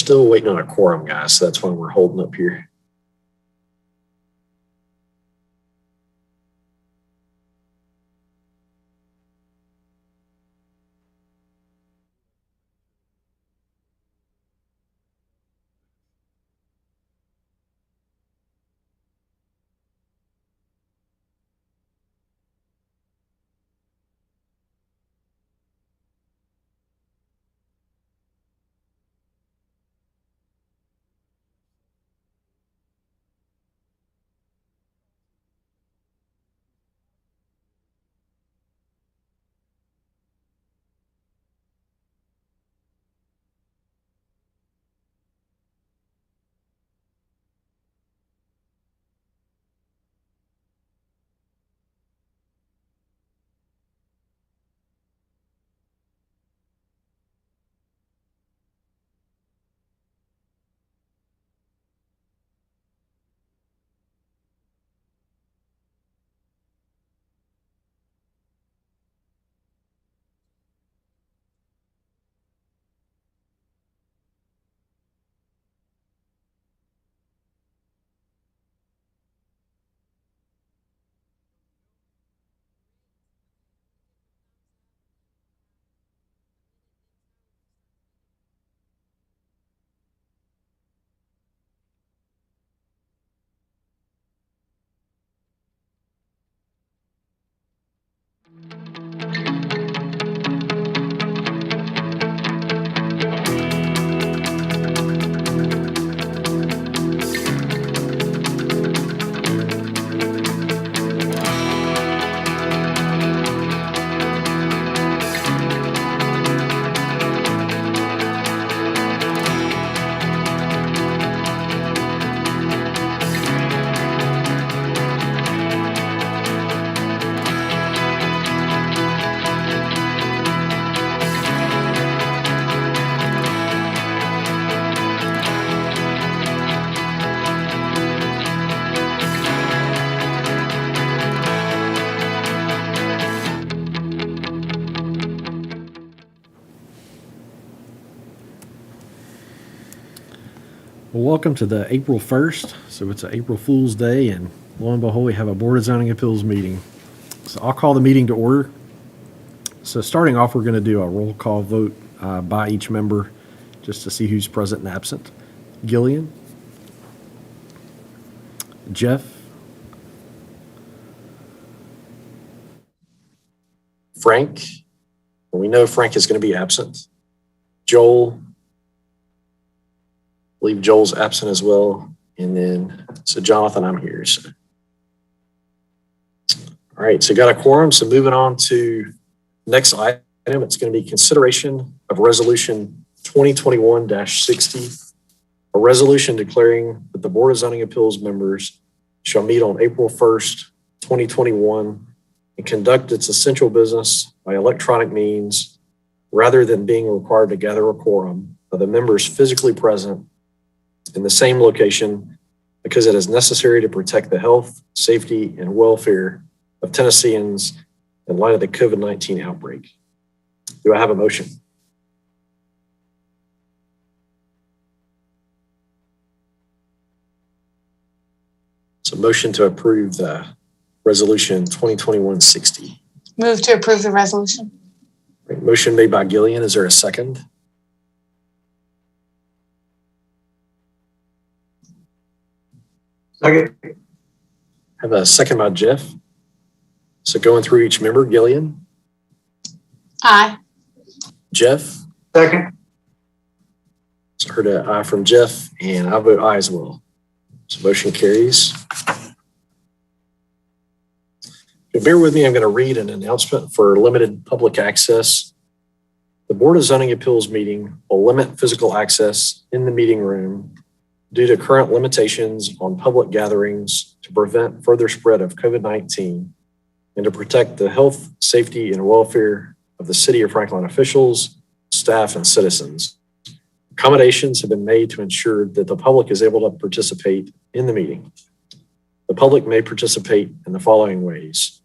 still waiting on a quorum, guys, so that's why we're holding up here. Well, welcome to the April 1st. So it's an April Fool's Day, and lo and behold, we have a Board of Zoning Appeals meeting. So I'll call the meeting to order. So starting off, we're going to do a roll call vote by each member just to see who's present and absent. Gillian? Jeff? Frank? We know Frank is going to be absent. Joel? I believe Joel's absent as well. And then, so Jonathan, I'm here. So. All right, so got a quorum. So moving on to next item, it's going to be consideration of resolution 2021-60, a resolution declaring that the Board of Zoning Appeals members shall meet on April 1st, 2021 and conduct its essential business by electronic means rather than being required to gather a quorum of the members physically present in the same location because it is necessary to protect the health, safety, and welfare of Tennesseans in light of the COVID-19 outbreak. Do I have a motion? So motion to approve the resolution 2021-60. Move to approve the resolution. Right. Motion made by Gillian. Is there a second? Second. Have a second by Jeff. So going through each member, Gillian. Aye. Jeff. Second. So I heard an aye from Jeff, and I vote aye as well. So motion carries. Bear with me, I'm going to read an announcement for limited public access. The Board of Zoning Appeals meeting will limit physical access in the meeting room due to current limitations on public gatherings to prevent further spread of COVID-19 and to protect the health, safety, and welfare of the City of Franklin officials, staff, and citizens. Accommodations have been made to ensure that the public is able to participate in the meeting. The public may participate in the following ways.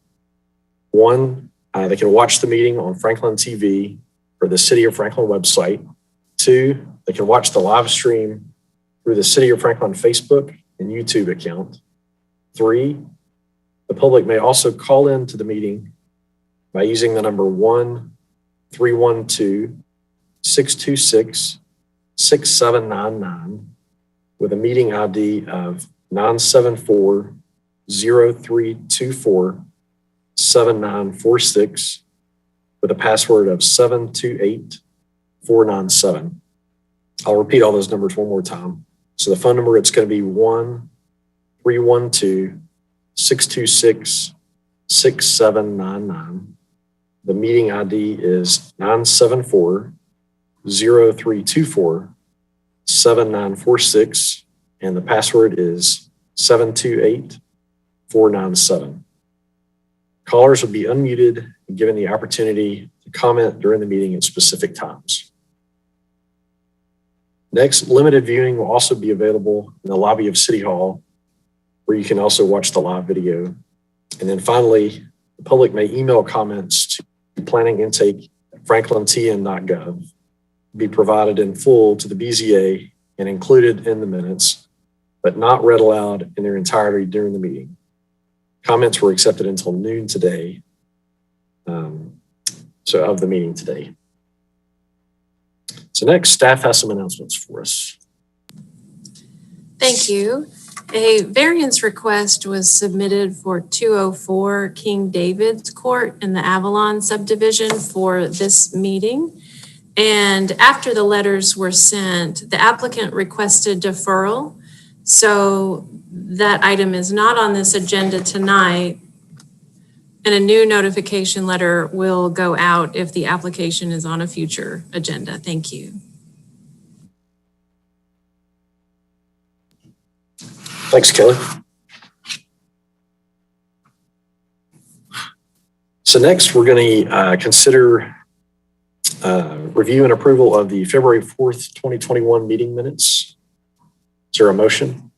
One, they can watch the meeting on Franklin TV or the City of Franklin website. 2, they can watch the live stream through the City of Franklin Facebook and YouTube account. 3, the public may also call into the meeting by using the number 1-312-626-6799 with a meeting ID of 974-0324-7946 with a password of 728497. I'll repeat all those numbers one more time. So the phone number, it's going to be 1-312-626-6799. The meeting ID is 974-0324-7946, and the password is 728497. Callers will be unmuted and given the opportunity to comment during the meeting at specific times. Next, limited viewing will also be available in the lobby of City Hall, where you can also watch the live video. And then finally, the public may email comments to planningintake@franklintn.gov, be provided in full to the BZA and included in the minutes, but not read aloud in their entirety during the meeting. Comments were accepted until noon today, of the meeting today. So next, staff has some announcements for us. Thank you. A variance request was submitted for 204 King David's Court in the Avalon subdivision for this meeting. And after the letters were sent, the applicant requested deferral. So that item is not on this agenda tonight. And a new notification letter will go out if the application is on a future agenda. Thank you. Thanks, Kelly. So next, we're going to consider review and approval of the February 4th, 2021 meeting minutes. Is there a motion?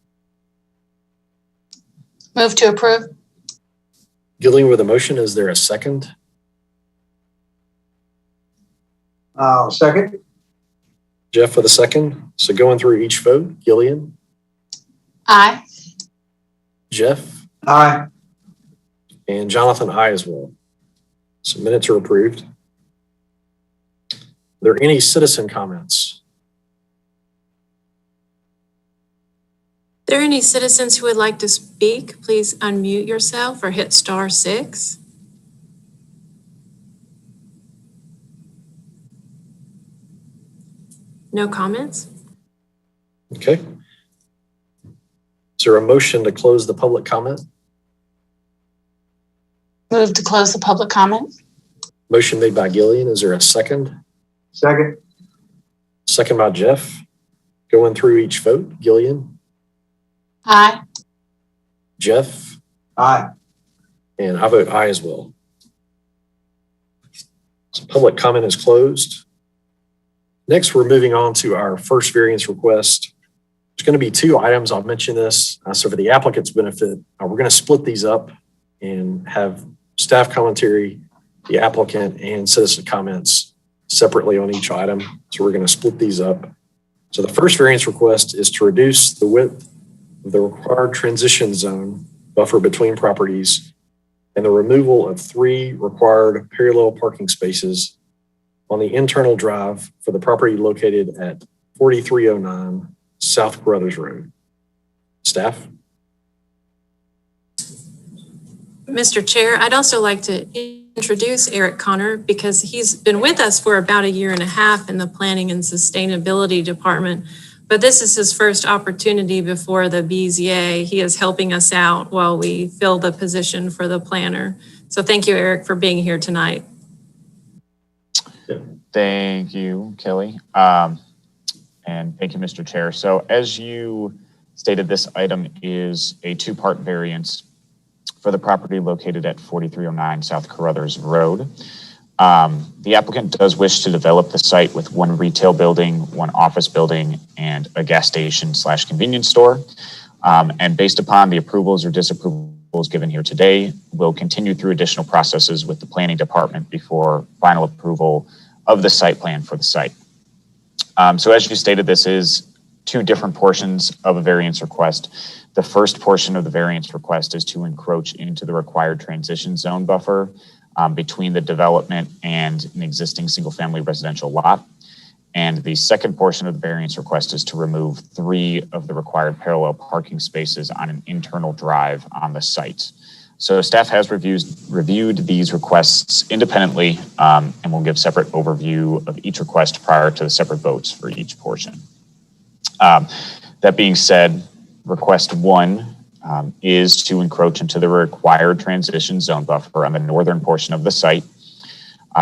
Move to approve. Gillian with a motion. Is there a second? Second. Jeff with a second. So going through each vote, Gillian, Aye. Jeff, Aye. and Jonathan, aye as well. So minutes are approved. Are there any citizen comments? Are there any citizens who would like to speak? Please unmute yourself or hit *6. No comments? Okay. Is there a motion to close the public comment? Move to close the public comment. Motion made by Gillian. Is there a second? Second. Second by Jeff. Going through each vote, Gillian, Aye. Jeff, Aye. and I vote aye as well. So public comment is closed. Next, we're moving on to our first variance request. There's going to be 2 items. I'll mention this. So for the applicant's benefit, we're going to split these up and have staff commentary, the applicant, and citizen comments separately on each item. So we're going to split these up. So the first variance request is to reduce the width of the required transition zone buffer between properties and the removal of 3 required parallel parking spaces on the internal drive for the property located at 4309 South Carruthers Road. Staff? Mr. Chair, I'd also like to introduce Eric Connor because he's been with us for about 1.5 years in the Planning and Sustainability Department, but this is his first opportunity before the BZA. He is helping us out while we fill the position for the planner. So thank you, Eric, for being here tonight. Thank you, Kelly. And thank you, Mr. Chair. So as you stated, this item is a 2-part variance for the property located at 4309 South Carruthers Road. The applicant does wish to develop the site with 1 retail building, 1 office building, and a gas station / convenience store. And based upon the approvals or disapprovals given here today, we'll continue through additional processes with the planning department before final approval of the site plan for the site. So as you stated, this is two different portions of a variance request. The first portion of the variance request is to encroach into the required transition zone buffer between the development and an existing single-family residential lot. And the second portion of the variance request is to remove 3 of the required parallel parking spaces on an internal drive on the site. So staff has reviewed these requests independently and will give separate overview of each request prior to the separate votes for each portion. That being said, request 1 is to encroach into the required transition zone buffer on the northern portion of the site.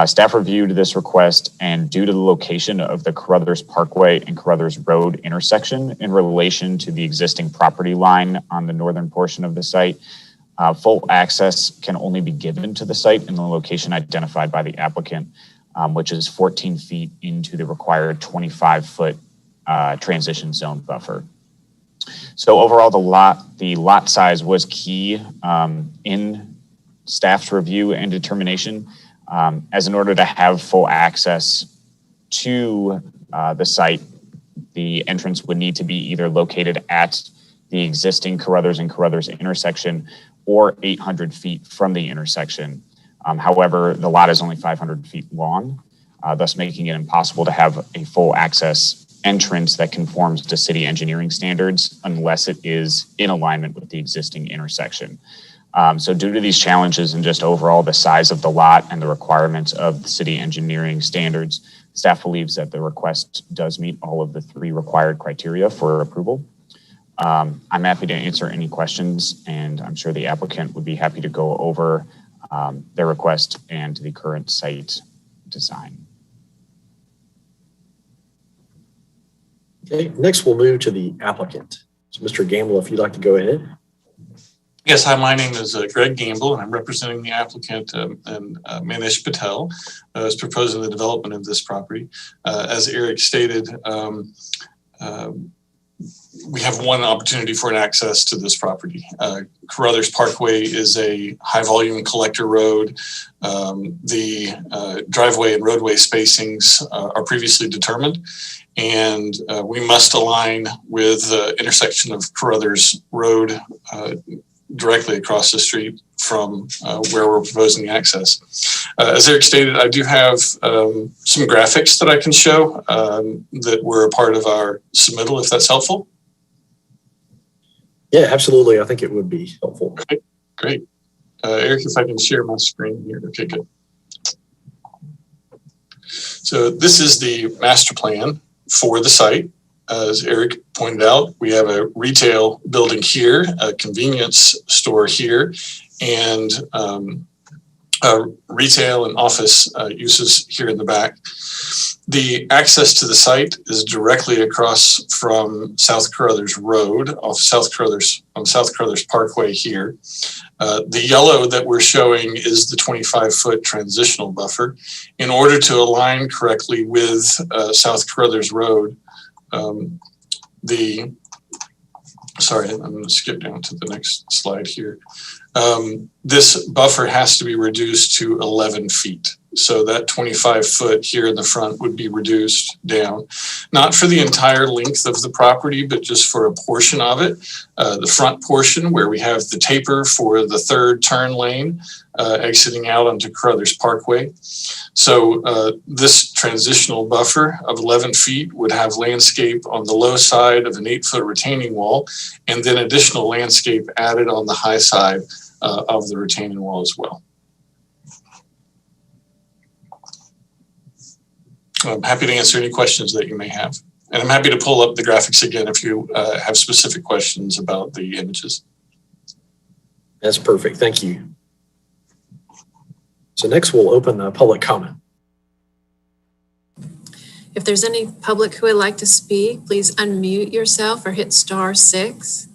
Staff reviewed this request, and due to the location of the Carruthers Parkway and Carruthers Road intersection in relation to the existing property line on the northern portion of the site, full access can only be given to the site in the location identified by the applicant, which is 14 feet into the required 25-foot transition zone buffer. So overall, the lot size was key in staff's review and determination. As in order to have full access to the site, the entrance would need to be either located at the existing Carruthers and Carruthers intersection or 800 feet from the intersection. However, the lot is only 500 feet long, thus making it impossible to have a full access entrance that conforms to city engineering standards unless it is in alignment with the existing intersection. So due to these challenges and just overall the size of the lot and the requirements of the city engineering standards, staff believes that the request does meet all of the 3 required criteria for approval. I'm happy to answer any questions, and I'm sure the applicant would be happy to go over their request and the current site design. Okay, next we'll move to the applicant. So Mr. Gamble, if you'd like to go ahead. Yes, hi, my name is Greg Gamble, and I'm representing the applicant and Manish Patel is proposing the development of this property. As Eric stated, we have one opportunity for an access to this property. Carruthers Parkway is a high volume collector road. The driveway and roadway spacings are previously determined, and we must align with the intersection of Carruthers Road directly across the street from where we're proposing access. As Eric stated, I do have some graphics that I can show that were a part of our submittal, if that's helpful. Yeah, absolutely. I think it would be helpful. Okay, great. Eric, if I can share my screen here. Okay, good. So this is the master plan for the site. As Eric pointed out, we have a retail building here, a convenience store here, and retail and office uses here in the back. The access to the site is directly across from South Carruthers Road on South Carruthers Parkway here. The yellow that we're showing is the 25-foot transitional buffer. In order to align correctly with South Carruthers Road, sorry, I'm going to skip down to the next slide here. This buffer has to be reduced to 11 feet. So that 25 foot here in the front would be reduced down, not for the entire length of the property, but just for a portion of it. The front portion where we have the taper for the third turn lane exiting out onto Carruthers Parkway. So this transitional buffer of 11 feet would have landscape on the low side of an 8-foot retaining wall, and then additional landscape added on the high side of the retaining wall as well. I'm happy to answer any questions that you may have. And I'm happy to pull up the graphics again if you have specific questions about the images. That's perfect. Thank you. So next we'll open the public comment. If there's any public who would like to speak, please unmute yourself or hit *6.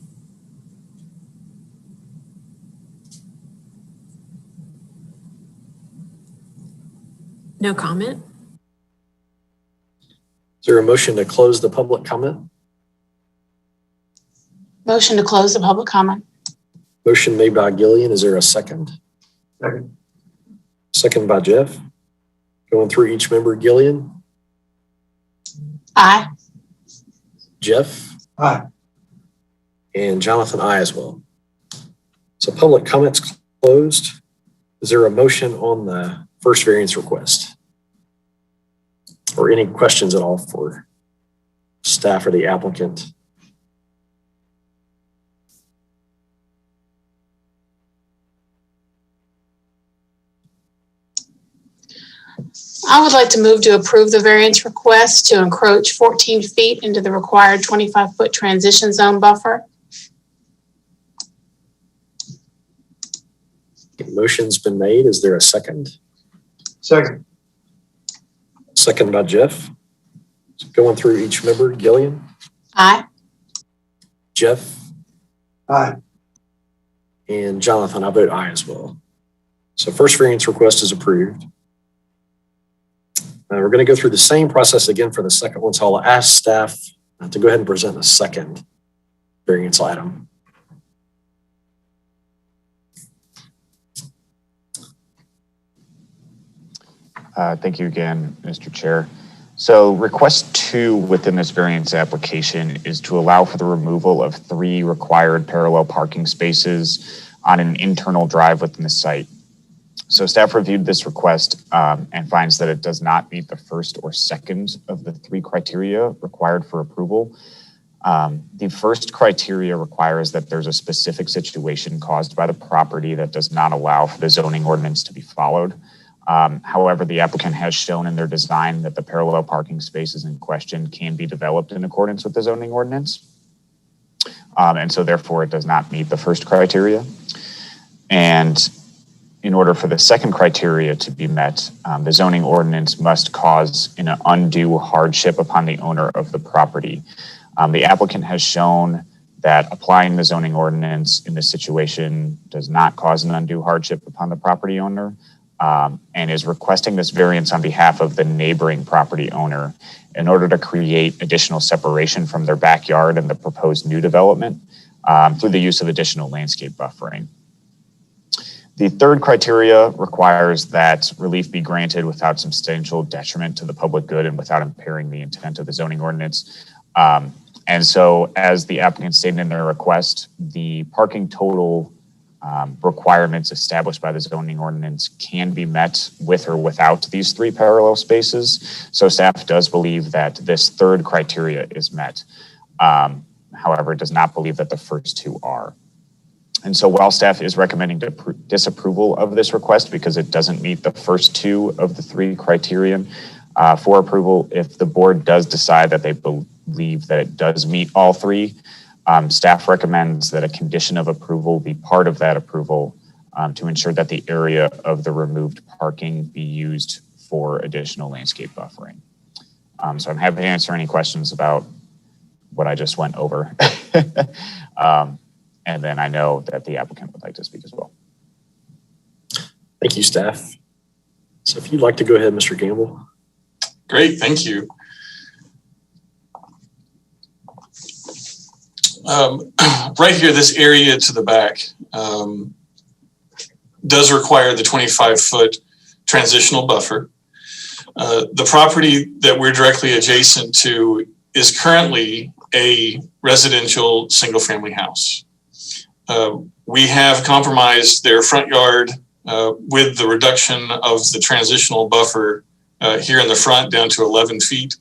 No comment? Is there a motion to close the public comment? Motion to close the public comment. Motion made by Gillian. Is there a second? Second. Second by Jeff. Going through each member, Gillian. Aye. Jeff, Aye. and Jonathan, I as well. So public comments closed. Is there a motion on the first variance request? Or any questions at all for staff or the applicant? I would like to move to approve the variance request to encroach 14 feet into the required 25-foot transition zone buffer. Motion's been made. Is there a second? Second. Second by Jeff. So going through each member, Gillian, Aye. Jeff, Aye. and Jonathan. I vote aye as well. So first variance request is approved. We're going to go through the same process again for the second one. So I'll ask staff to go ahead and present the second variance item. Thank you again, Mr. Chair. So request 2 within this variance application is to allow for the removal of 3 required parallel parking spaces on an internal drive within the site. So staff reviewed this request and finds that it does not meet the first or second of the 3 criteria required for approval. The first criteria requires that there's a specific situation caused by the property that does not allow for the zoning ordinance to be followed. However, the applicant has shown in their design that the parallel parking spaces in question can be developed in accordance with the zoning ordinance. And so therefore it does not meet the first criteria. And in order for the second criteria to be met, the zoning ordinance must cause an undue hardship upon the owner of the property. The applicant has shown that applying the zoning ordinance in this situation does not cause an undue hardship upon the property owner. And is requesting this variance on behalf of the neighboring property owner in order to create additional separation from their backyard and the proposed new development through the use of additional landscape buffering. The third criteria requires that relief be granted without substantial detriment to the public good and without impairing the intent of the zoning ordinance. And so as the applicant stated in their request, the parking total requirements established by the zoning ordinance can be met with or without these 3 parallel spaces. So staff does believe that this third criteria is met. However, it does not believe that the first 2 are. And so while staff is recommending disapproval of this request because it doesn't meet the first 2 of the 3 criterion for approval, if the board does decide that they believe that it does meet all 3, staff recommends that a condition of approval be part of that approval to ensure that the area of the removed parking be used for additional landscape buffering. So I'm happy to answer any questions about what I just went over. And then I know that the applicant would like to speak as well. Thank you, staff. So if you'd like to go ahead, Mr. Gamble. Great, thank you. Right here, this area to the back does require the 25-foot transitional buffer. The property that we're directly adjacent to is currently a residential single-family house. We have compromised their front yard with the reduction of the transitional buffer here in the front down to 11 feet.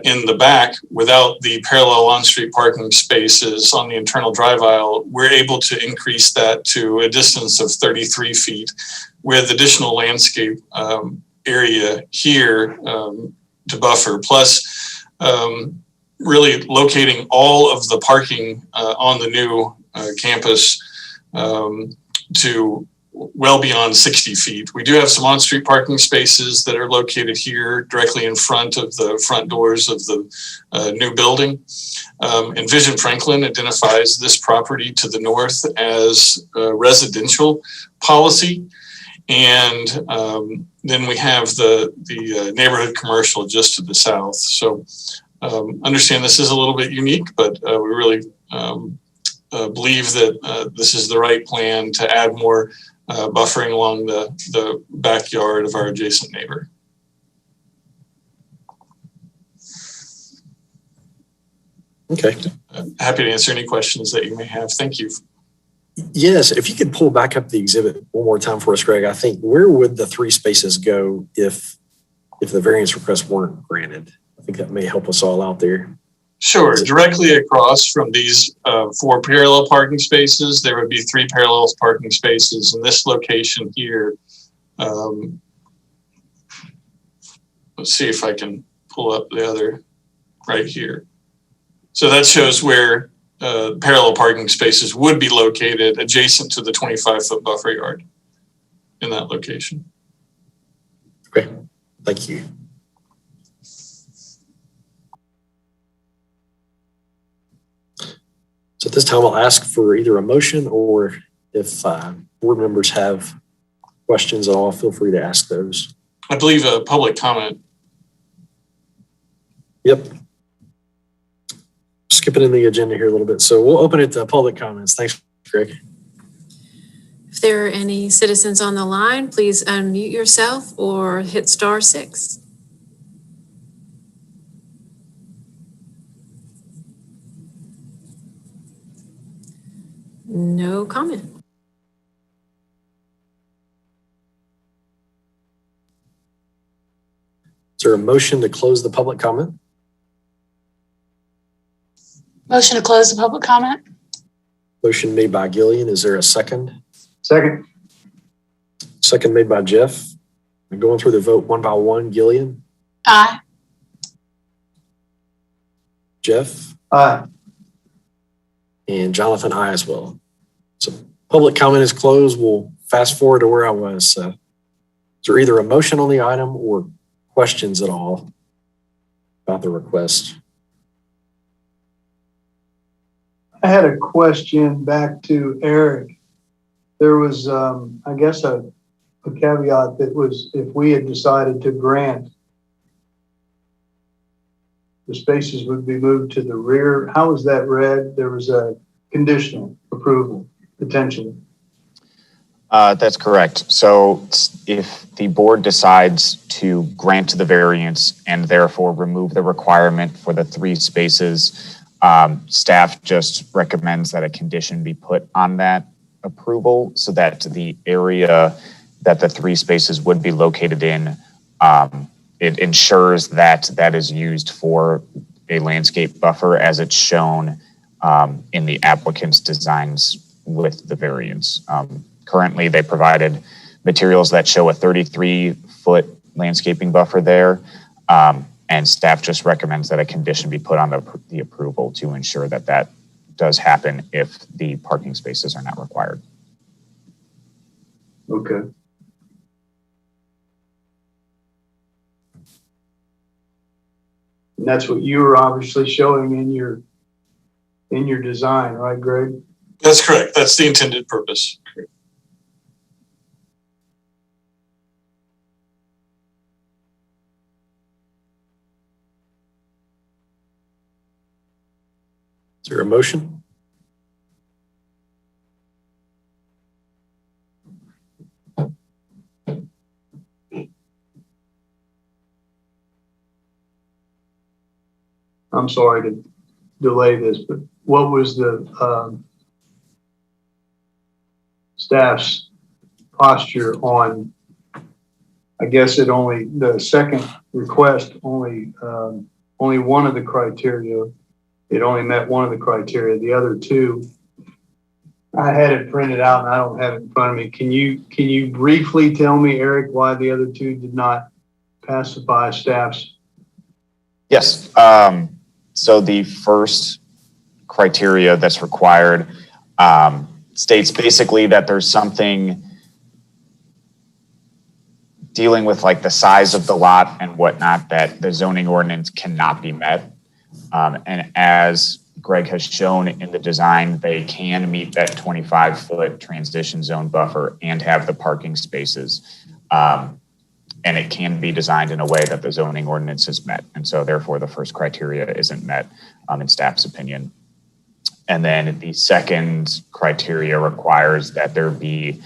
In the back, without the parallel on-street parking spaces on the internal drive aisle, we're able to increase that to a distance of 33 feet with additional landscape area here to buffer, plus really locating all of the parking on the new campus to well beyond 60 feet. We do have some on-street parking spaces that are located here directly in front of the front doors of the new building. Envision Franklin identifies this property to the north as a residential policy. And then we have the neighborhood commercial just to the south. So understand this is a little bit unique, but we really believe that this is the right plan to add more buffering along the backyard of our adjacent neighbor. Okay. Happy to answer any questions that you may have. Thank you. Yes, if you could pull back up the exhibit one more time for us, Greg, I think where would the 3 spaces go if the variance requests weren't granted? I think that may help us all out there. Sure. Directly across from these 4 parallel parking spaces, there would be 3 parallel parking spaces in this location here. Let's see if I can pull up the other right here. So that shows where parallel parking spaces would be located adjacent to the 25-foot buffer yard in that location. Okay, thank you. So at this time, I'll ask for either a motion or if board members have questions at all, feel free to ask those. I believe a public comment. Yep. Skipping in the agenda here a little bit. So we'll open it to public comments. Thanks, Greg. If there are any citizens on the line, please unmute yourself or hit *6. No comment. Is there a motion to close the public comment? Motion to close the public comment? Motion made by Gillian. Is there a second? Second. Second made by Jeff. I'm going through the vote one by one. Gillian, Aye. Jeff, Aye. and Jonathan, aye as well. So public comment is closed. We'll fast forward to where I was. Is there either a motion on the item or questions at all about the request? I had a question back to Eric. There was, I guess, a caveat that was if we had decided to grant, the spaces would be moved to the rear. How was that read? There was a conditional approval, potentially. That's correct. So if the board decides to grant the variance and therefore remove the requirement for the 3 spaces, staff just recommends that a condition be put on that approval so that the area that the 3 spaces would be located in, it ensures that that is used for a landscape buffer as it's shown in the applicant's designs with the variance. Currently, they provided materials that show a 33-foot landscaping buffer there, and staff just recommends that a condition be put on the approval to ensure that that does happen if the parking spaces are not required. Okay. And that's what you were obviously showing in your design, right, Greg? That's correct. That's the intended purpose. Is there a motion? I'm sorry to delay this, but what was the staff's posture on, I guess the second request only one of the criteria, it only met one of the criteria. The other 2, I had it printed out and I don't have it in front of me. Can you briefly tell me, Eric, why the other 2 did not pacify staff's? Yes. So the first criteria that's required states basically that there's something dealing with like the size of the lot and whatnot that the zoning ordinance cannot be met. And as Greg has shown in the design, they can meet that 25-foot transition zone buffer and have the parking spaces. And it can be designed in a way that the zoning ordinance is met. And so therefore the first criteria isn't met in staff's opinion. And then the second criteria requires that there be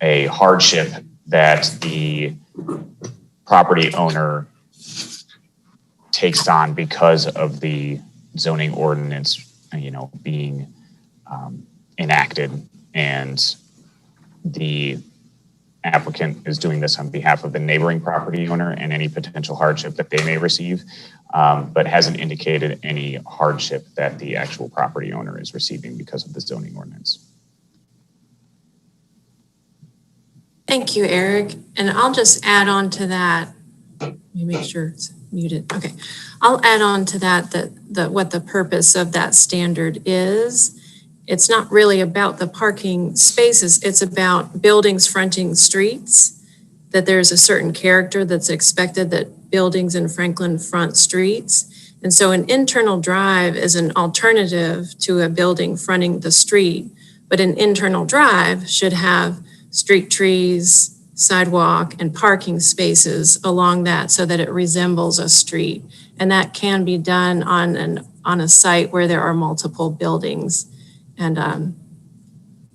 a hardship that the property owner takes on because of the zoning ordinance, being enacted, and the applicant is doing this on behalf of the neighboring property owner and any potential hardship that they may receive, but hasn't indicated any hardship that the actual property owner is receiving because of the zoning ordinance. Thank you, Eric. And I'll just add on to that. Let me make sure it's muted. Okay. I'll add on to that what the purpose of that standard is. It's not really about the parking spaces. It's about buildings fronting streets, that there's a certain character that's expected that buildings in Franklin front streets. And so an internal drive is an alternative to a building fronting the street, but an internal drive should have street trees, sidewalk, and parking spaces along that so that it resembles a street. And that can be done on a site where there are multiple buildings and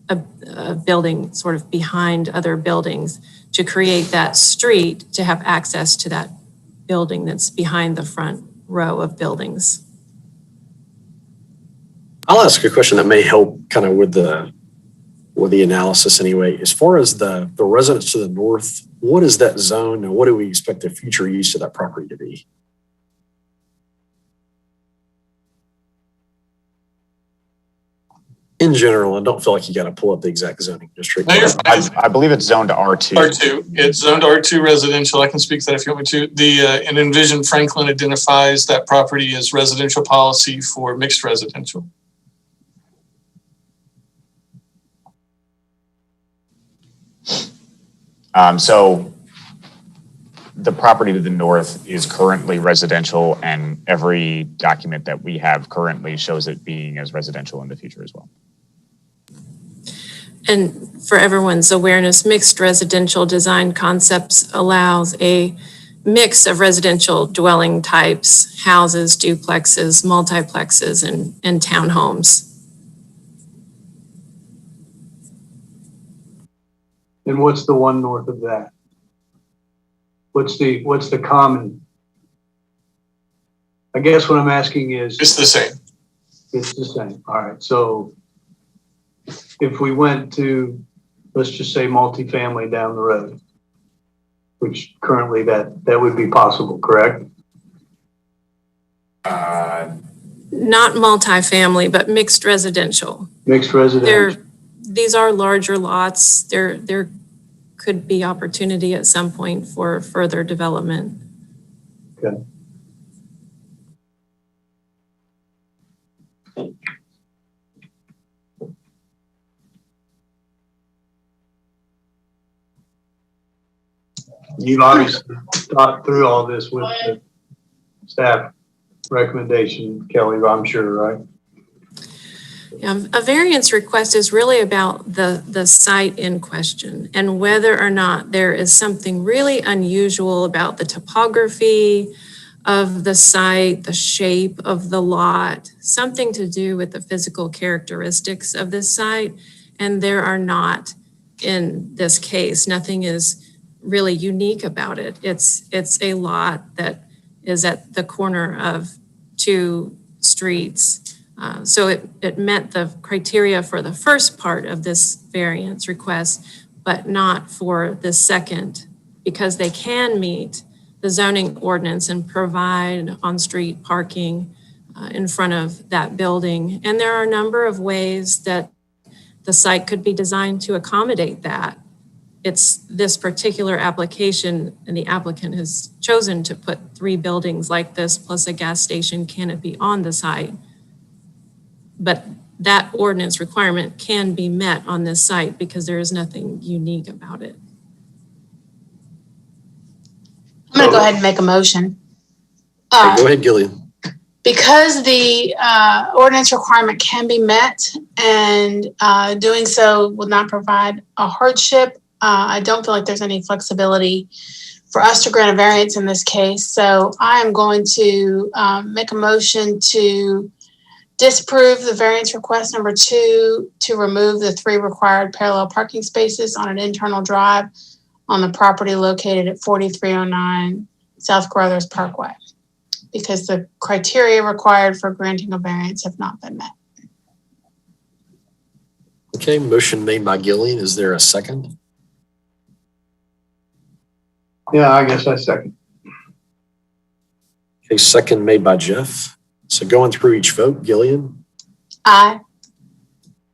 a building sort of behind other buildings to create that street to have access to that building that's behind the front row of buildings. I'll ask a question that may help kind of with the analysis anyway. As far as the residents to the north, what is that zone and what do we expect the future use of that property to be? In general, I don't feel like you got to pull up the exact zoning district. No, you're fine. I believe it's zoned R2. R2. It's zoned R2 residential. I can speak to that if you want me to. And Envision Franklin identifies that property as residential policy for mixed residential. So the property to the north is currently residential, and every document that we have currently shows it being as residential in the future as well. And for everyone's awareness, mixed residential design concepts allows a mix of residential dwelling types, houses, duplexes, multiplexes, and townhomes. And what's the one north of that? What's the common? I guess what I'm asking is. It's the same. It's the same. All right. So if we went to, let's just say multifamily down the road, which currently that would be possible, correct? Not multifamily, but mixed residential. Mixed residential. These are larger lots. There could be opportunity at some point for further development. Okay. You've obviously thought through all this with the staff recommendation, Kelly, I'm sure, right? A variance request is really about the site in question and whether or not there is something really unusual about the topography of the site, the shape of the lot, something to do with the physical characteristics of this site. And there are not in this case. Nothing is really unique about it. It's a lot that is at the corner of two streets. So it met the criteria for the first part of this variance request, but not for the second, because they can meet the zoning ordinance and provide on-street parking in front of that building. And there are a number of ways that the site could be designed to accommodate that. It's this particular application, and the applicant has chosen to put 3 buildings like this plus a gas station canopy on the site. But that ordinance requirement can be met on this site because there is nothing unique about it. I'm going to go ahead and make a motion. Go ahead, Gillian. Because the ordinance requirement can be met and doing so will not provide a hardship, I don't feel like there's any flexibility for us to grant a variance in this case. So I am going to make a motion to disapprove the variance request number 2 to remove the 3 required parallel parking spaces on an internal drive on the property located at 4309 South Carruthers Parkway. because the criteria required for granting a variance have not been met. Okay, motion made by Gillian. Is there a second? Yeah, I guess I second. Okay, second made by Jeff. So going through each vote, Gillian, Aye.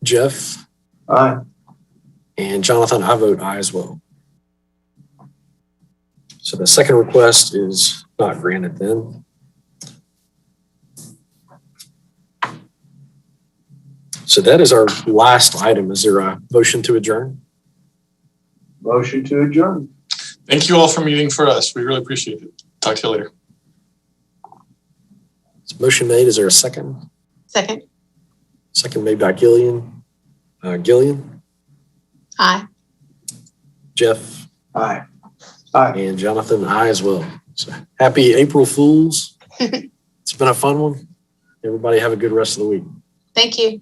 Jeff, Aye. and Jonathan, I vote aye as well. So the second request is not granted then. So that is our last item. Is there a motion to adjourn? Motion to adjourn. Thank you all for meeting for us. We really appreciate it. Talk to you later. Motion made. Is there a second? Second. Second made by Gillian. Gillian, Aye. Jeff, Aye. Aye. and Jonathan, aye as well. So happy April Fools. It's been a fun one. Everybody have a good rest of the week. Thank you.